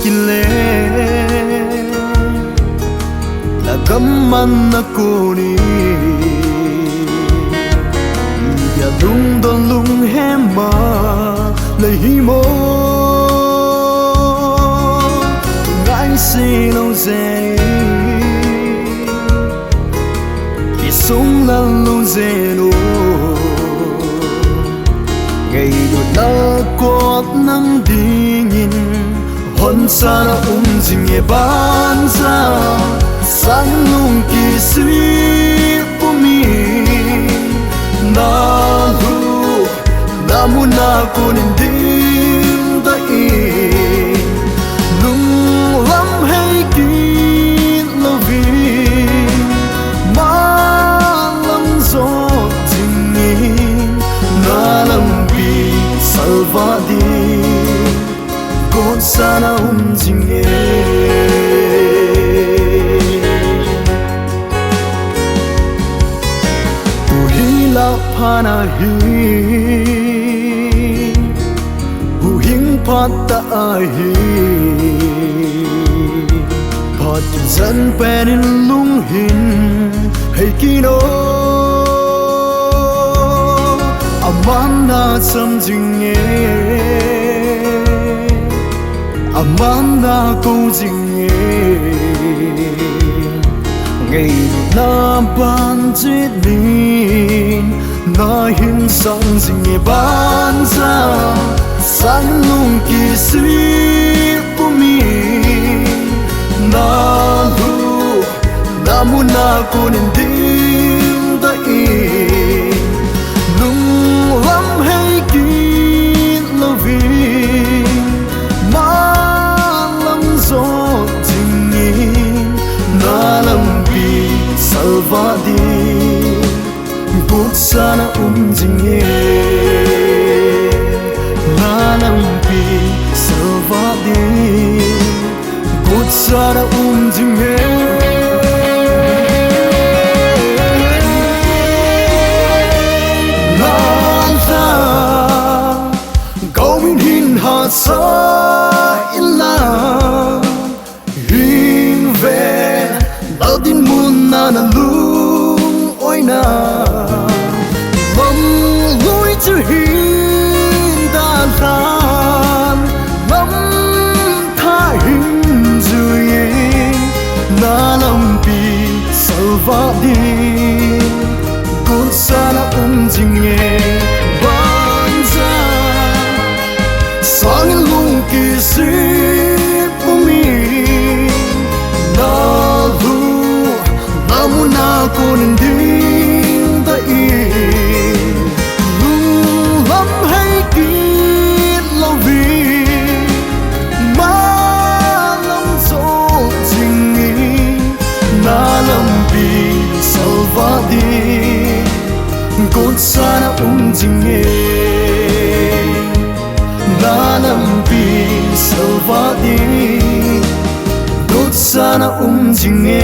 kile la gamman na kuni ya lung don lung hema la himo ngai si lo ze ki sung la lo ze no ngày đôi na quát nắng dingin hôn sa na ding e ban sa sang lung ki sui pumi na lu na mu na kun ding da i lung lam hay ki lovi ma lam zo ding na lam salvadi god sana jinge tu hila phana hi hu hing phata hi phat zan pen lung hin hay kino amana samjinge amana câu jinge ngày na ban chết đi na hin sang jinge ban ra sang lung ki sui pumi na lu na mu na kun ding da i lam hay ki lovi ma lam zo jingi na lam bi salvadi buk sana jingi na lam bi salvadi buk sana jingi sa illa hin ve aldin mun na na lung oina mong lui chu hin da lan lam tha hin zuye na lam pi salva di kun sana jinge sang lung ki sui pumi na lu na mu na kun ding da i lung lam hay ki lovi ma lam zo jingi na lam bi salvadi kun sana jingi na lam bi salvadi god sana jinge